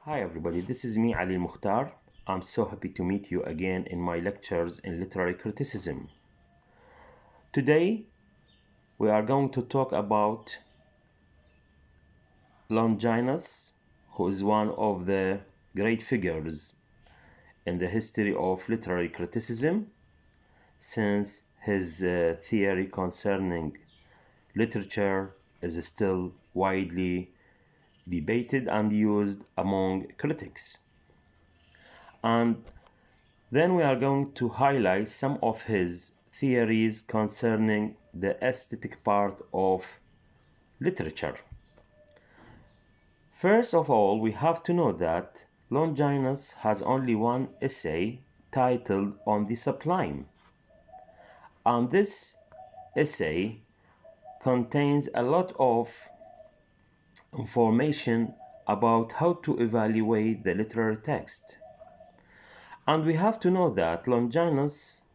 Hi everybody, this is me Ali Mukhtar. I'm so happy to meet you again in my lectures in literary criticism. Today we are going to talk about Longinus, who is one of the great figures in the history of literary criticism, since his theory concerning literature is still widely debated and used among critics. And then we are going to highlight some of his theories concerning the aesthetic part of literature. First of all, we have to know that Longinus has only one essay titled On the Sublime. And this essay contains a lot of information about how to evaluate the literary text. And we have to know that Longinus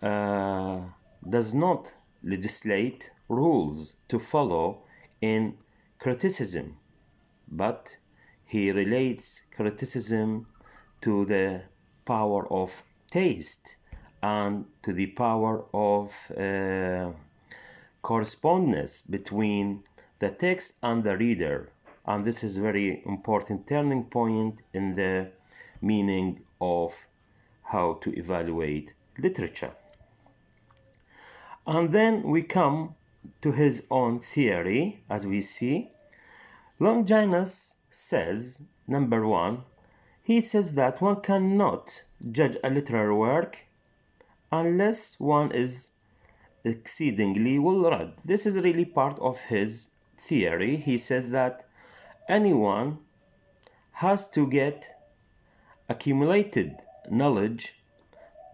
does not legislate rules to follow in criticism, but he relates criticism to the power of taste and to the power of correspondence between the text and the reader. And this is a very important turning point in the meaning of how to evaluate literature. And then we come to his own theory, as we see. Longinus says, number one, he says that one cannot judge a literary work unless one is exceedingly well read. This is really part of his theory. He says that anyone has to get accumulated knowledge,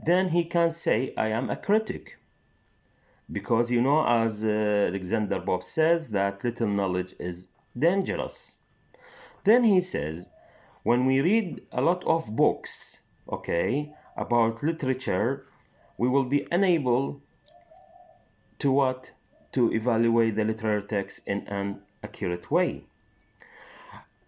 then he can say, I am a critic. Because as Alexander Pope says, that little knowledge is dangerous. Then he says, when we read a lot of books, about literature, we will be unable to evaluate the literary text in an accurate way.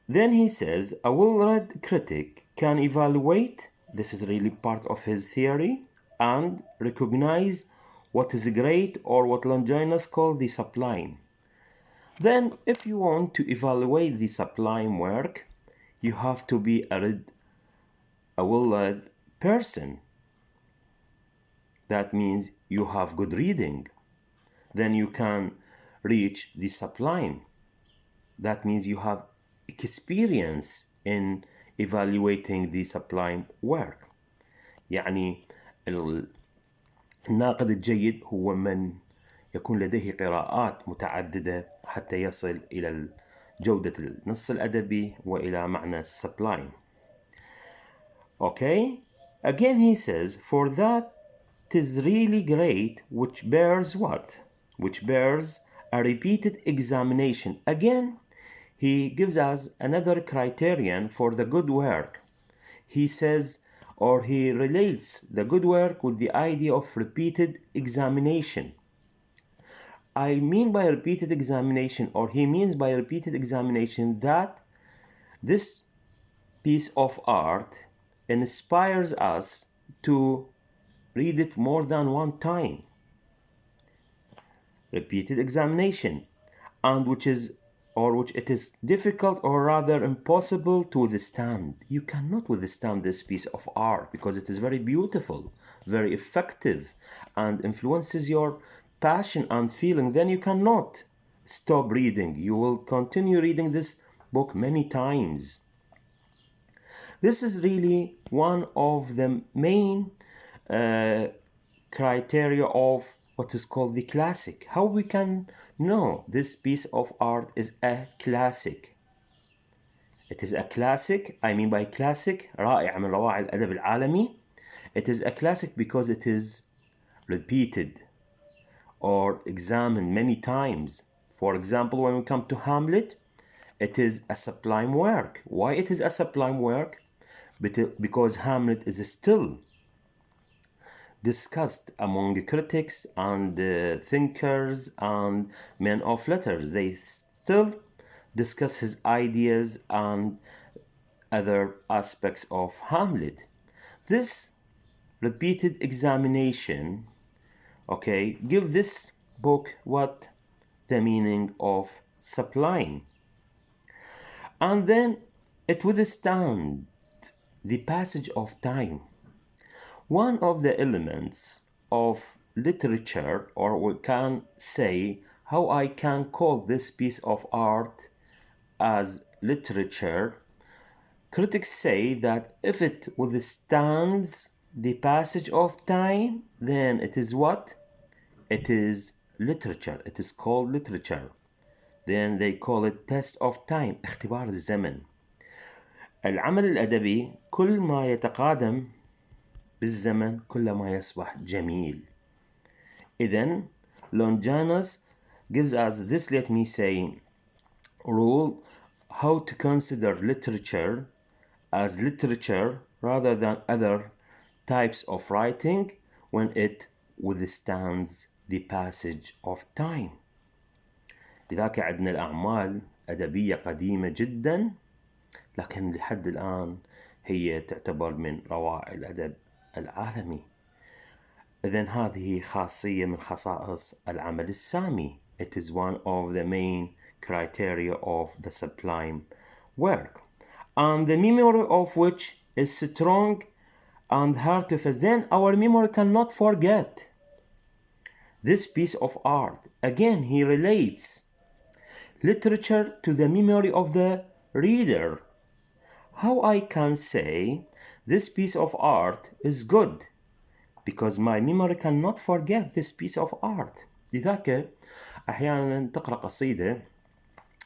Then he says, a well-read critic can evaluate, this is really part of his theory, and recognize what is great, or what Longinus called the sublime. Then, if you want to evaluate the sublime work, you have to be a well-read person. That means you have good reading. Then you can reach the sublime. That means you have experience in evaluating the sublime work. يعني الناقد الجيد هو من يكون لديه قراءات متعددة حتى يصل إلى جودة النص الأدبي وإلى معنى sublime. Again he says, for that 'tis really great which bears what? Which bears a repeated examination. Again, he gives us another criterion for the good work. He says, or he relates the good work with the idea of repeated examination. I mean by repeated examination, or he means by repeated examination, that this piece of art inspires us to read it more than one time. Repeated examination, and which it is difficult, or rather impossible, to withstand. You cannot withstand this piece of art because it is very beautiful, very effective, and influences your passion and feeling. Then you cannot stop reading. You will continue reading this book many times. This is really one of the main criteria of what is called the classic. How we can know this piece of art is a classic. It is a classic. I mean by classic, رائع من روائع الأدب العالمي. It is a classic because it is repeated or examined many times. For example, when we come to Hamlet, it is a sublime work. Why it is a sublime work? Because Hamlet is still discussed among critics and thinkers and men of letters. They still discuss his ideas and other aspects of Hamlet. This repeated examination, give this book what the meaning of sublime. And then it withstands the passage of time. One of the elements of literature, or we can say how I can call this piece of art as literature, critics say that if it withstands the passage of time, then it is what? It is literature. It is called literature. Then they call it test of time, اختبار الزمن. العمل الأدبي كل ما يتقادم بالزمن كل ما يصبح جميل. إذن Longinus gives us this, let me say, rule how to consider literature as literature rather than other types of writing when it withstands the passage of time. لذلك عندنا الأعمال أدبية قديمة جدا، لكن لحد الآن هي تعتبر من روائع الأدب العالمي. إذن هذه خاصية من خصائص العمل السامي. It is one of the main criteria of the sublime work, and the memory of which is strong and hard to face. Then our memory cannot forget this piece of art. Again, he relates literature to the memory of the reader. How I can say this piece of art is good? Because my memory cannot forget this piece of art. لذلك أحيانا تقرأ قصيدة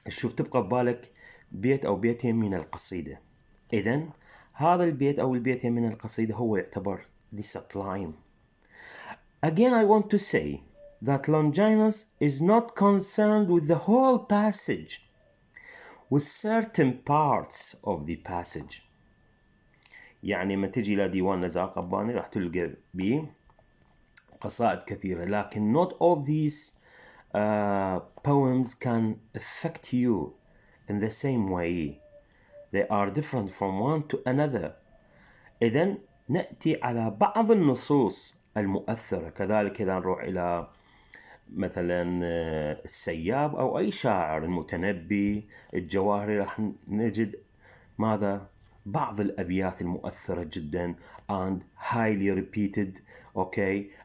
تشوف تبقى ببالك بيت أو بيتين من القصيدة. إذن هذا البيت أو البيتين من القصيدة هو يعتبر the sublime. Again, I want to say that Longinus is not concerned with the whole passage, with certain parts of the passage. يعني ما تجي لديوان نزار قباني راح تلقى بيه قصائد كثيرة، لكن not all these poems can affect you in the same way. They are different from one to another. إذن نأتي على بعض النصوص المؤثرة. كذلك إذا نروح إلى مثلا السياب أو أي شاعر، المتنبي، الجواهري، راح نجد ماذا؟ بعض الأبيات المؤثرة جدا and highly repeated,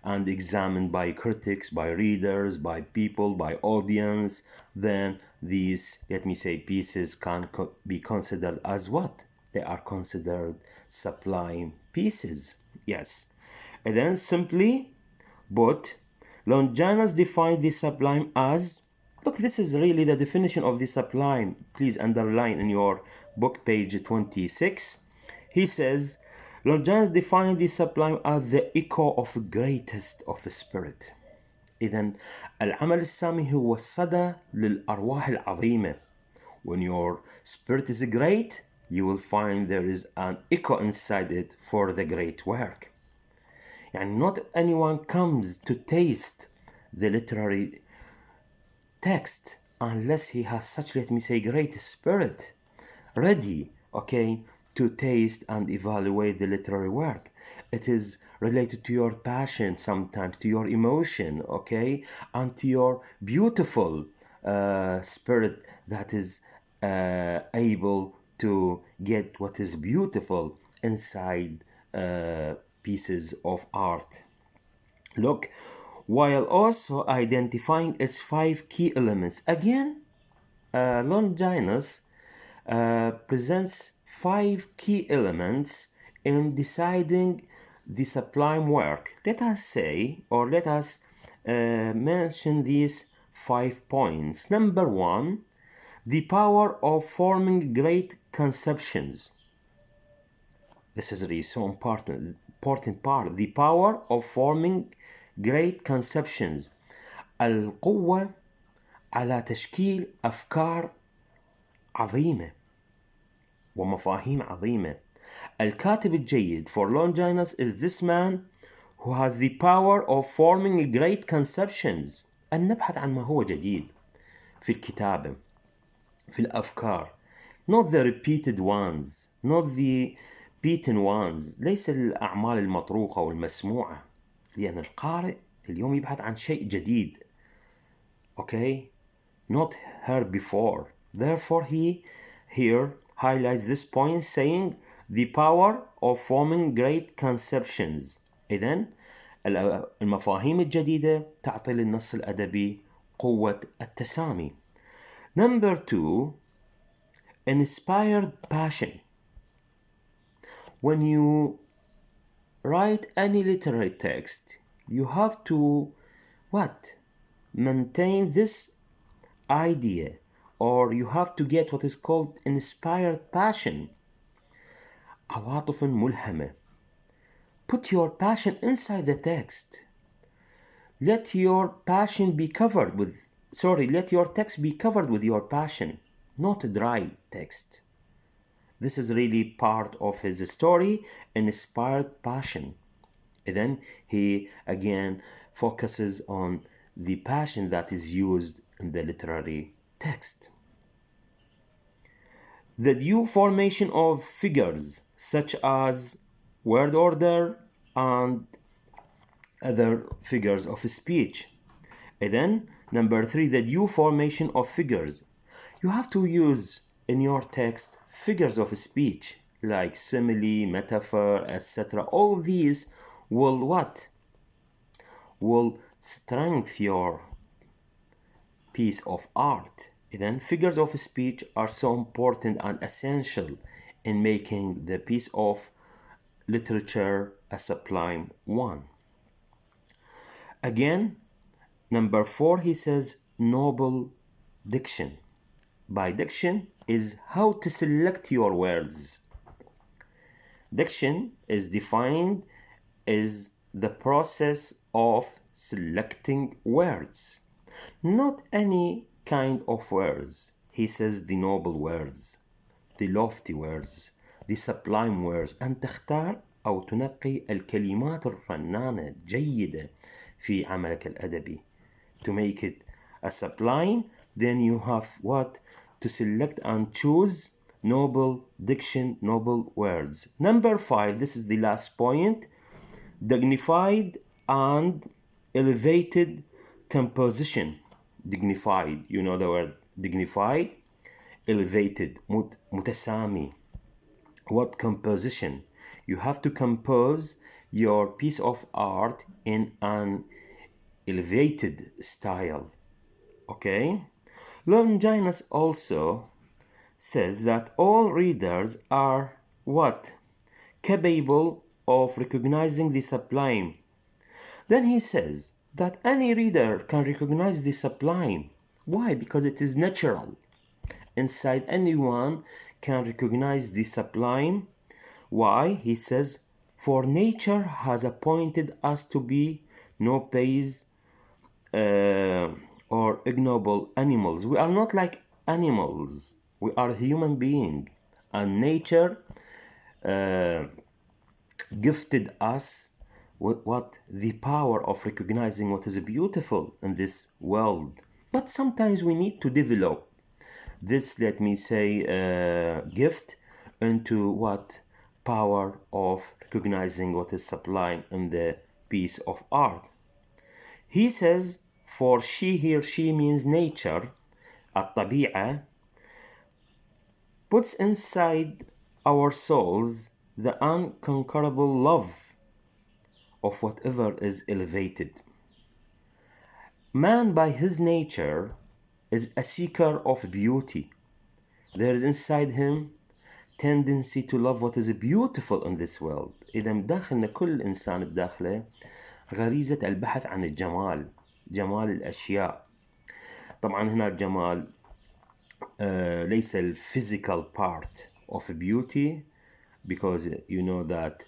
and examined by critics, by readers, by people, by audience. Then these, let me say, pieces can be considered as what? They are considered sublime pieces. Yes. And then simply put, Longinus defined the sublime as, look, this is really the definition of the sublime. Please underline in your book, page 26. He says, Longinus defined the sublime as the echo of greatest of the spirit. إذن العمل السامي هو الصدى للأرواح العظيمة. When your spirit is great, you will find there is an echo inside it for the great work. And not anyone comes to taste the literary text unless he has such, let me say, great spirit ready, to taste and evaluate the literary work. It is related to your passion sometimes, to your emotion, and to your beautiful spirit that is able to get what is beautiful inside pieces of art. Look, while also identifying its 5 key elements. Again, Longinus presents 5 key elements in deciding the sublime work. Let us say, or let us mention these 5 points. Number 1, the power of forming great conceptions. This is really so important part. The power of forming great conceptions. القوة على تشكيل أفكار عظيمة ومفاهيم عظيمة. الكاتب الجيد for Longinus is this man who has the power of forming great conceptions. أن نبحث عن ما هو جديد في الكتابة، في الأفكار. not the repeated ones, not the beaten ones. ليس الأعمال المطروقة والمسموعة، لأن القارئ اليوم يبحث عن شيء جديد. Okay, not heard before. Therefore, he here highlights this point, saying the power of forming great conceptions. إذن المفاهيم الجديدة تعطي للنص الأدبي قوة التسامي. Number 2, inspired passion. When you write any literary text, you have to maintain this idea, or you have to get what is called inspired passion. عواطف ملهمة. Put your passion inside the text. Let your text be covered with your passion, not a dry text. This is really part of his story, inspired passion. And then he again focuses on the passion that is used in the literary text. The due formation of figures such as word order and other figures of speech. And then number 3, the due formation of figures. You have to use in your text figures of speech like simile, metaphor, etc. All these will strengthen your piece of art. Then figures of speech are so important and essential in making the piece of literature a sublime one. Again, number 4, he says noble diction. By diction is how to select your words. Diction is defined as the process of selecting words. Not any kind of words. He says the noble words, the lofty words, the sublime words. أن تختار أو تنقي الكلمات الرنانة الجيدة في عملك الأدبي. To make it a sublime, then you have to select and choose noble diction, noble words. Number 5, this is the last point, dignified and elevated composition. Dignified, you know the word dignified, elevated, متسامي. What composition? You have to compose your piece of art in an elevated style. Okay? Longinus also says that all readers are capable of recognizing the sublime. Then he says that any reader can recognize the sublime. Why? Because it is natural. Inside anyone can recognize the sublime. Why? He says, for nature has appointed us to be no base or ignoble animals. We are not like animals. We are human beings. And nature gifted us with the power of recognizing what is beautiful in this world. But sometimes we need to develop this, let me say, gift into power of recognizing what is sublime in the piece of art. He says, for she means nature, الطبيعة, puts inside our souls the unconquerable love of whatever is elevated. Man by his nature is a seeker of beauty. There is inside him tendency to love what is beautiful in this world. إذا بداخلنا كل إنسان بداخله غريزة البحث عن الجمال، جمال الأشياء. طبعا هنا الجمال ليس physical part of beauty, because you know that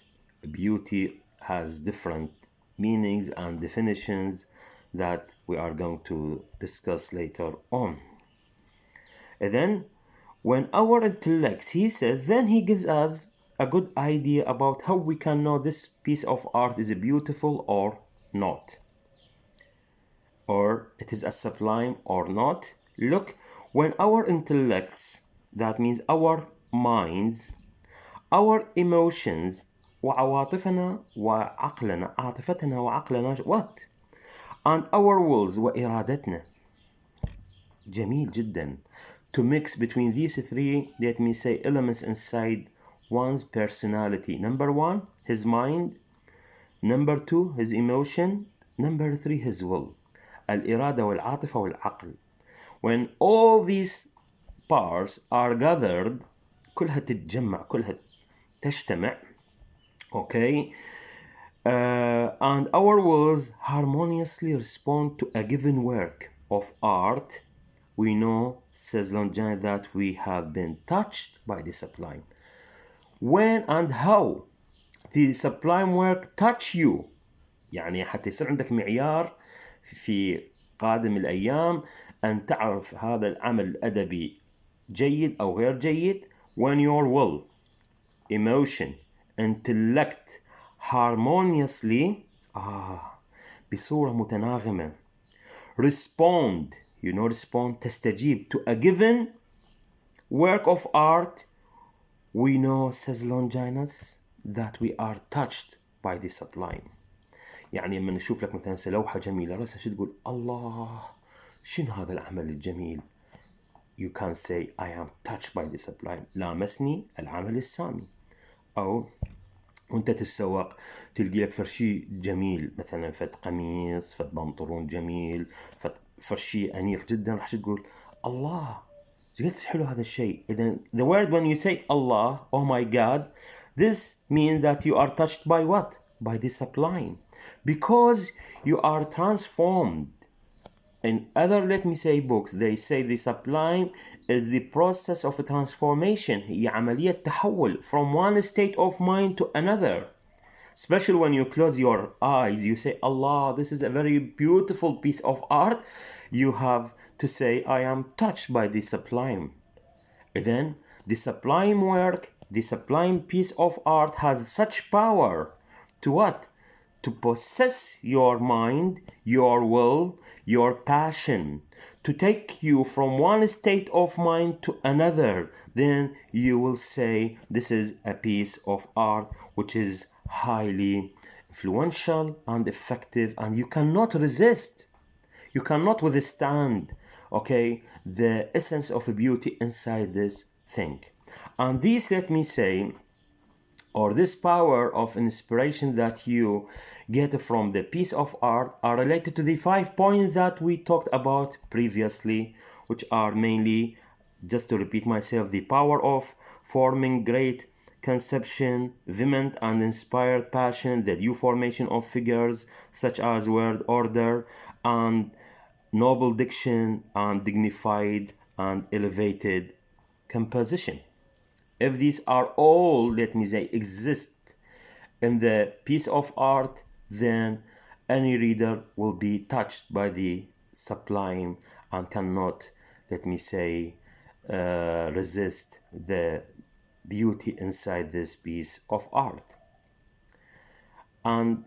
beauty has different meanings and definitions that we are going to discuss later on. And then when our intellects, he says, then he gives us a good idea about how we can know this piece of art is beautiful or not, or it is a sublime or not. Look, when our intellects that means our minds, our emotions, وعواطفنا وعقلنا، عاطفتنا وعقلنا what? And our wills وإرادتنا. جميل جدا. To mix between these three, let me say, elements inside one's personality. Number one, his mind. Number two, his emotion. Number three, his will. الإرادة والعاطفة والعقل. When all these parts are gathered, كلها تتجمع، كلها تجتمع. Okay? And our wills harmoniously respond to a given work of art. We know, says Longinus, that we have been touched by the sublime. When and how the sublime work touch you، يعني حتى يصير عندك معيار في قادم الأيام أن تعرف هذا العمل الأدبي جيد أو غير جيد. when your will, emotion, intellect harmoniously بصورة متناغمة respond تستجيب to a given work of art, we know, says Longinus, that we are touched by the sublime. يعني لما نشوف لك مثلا لوحة جميلة رسمة، شو تقول؟ الله، شنو هذا العمل الجميل؟ You can say I am touched by the sublime. لامسني العمل السامي. أو وانت تتسوق تلقي لك فرشي جميل، مثلا فد قميص، فد بنطلون جميل، فرشي أنيق جدا، راح تقول الله قد حلو هذا الشيء. إذا the word when you say Allah, oh my God, this means that you are touched by what? By the sublime, because you are transformed. In other, let me say, books, they say the sublime is the process of transformation. هي عملية تحول from one state of mind to another. Especially when you close your eyes, you say, Allah, this is a very beautiful piece of art. You have to say, I am touched by the sublime. Then, the sublime work, the sublime piece of art has such power to what? To possess your mind, your will, your passion, to take you from one state of mind to another. Then you will say, this is a piece of art which is highly influential and effective, and you cannot resist. You cannot withstand, okay, the essence of beauty inside this thing. And this, let me say, or this power of inspiration that you get from the piece of art are related to the 5 points that we talked about previously, which are mainly, just to repeat myself, the power of forming great conception, vehement and inspired passion, the due formation of figures such as word order and noble diction, and dignified and elevated composition. If these are all, let me say, exist in the piece of art, then any reader will be touched by the sublime and cannot, let me say, resist the beauty inside this piece of art. And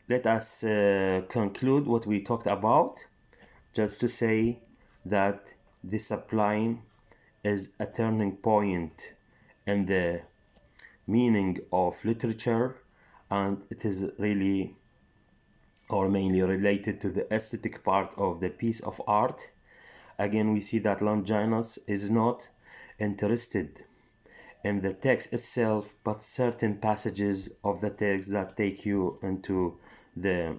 let us conclude what we talked about, just to say that the sublime is a turning point in the meaning of literature, and it is really or mainly related to the aesthetic part of the piece of art. Again, we see that Longinus is not interested in the text itself, but certain passages of the text that take you into the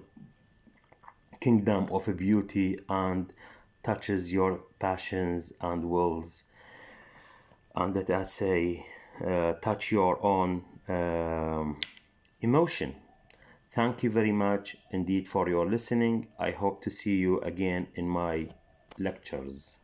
kingdom of beauty and touches your passions and wills, and let us say touch your own emotion. Thank you very much indeed for your listening. I hope to see you again in my lectures.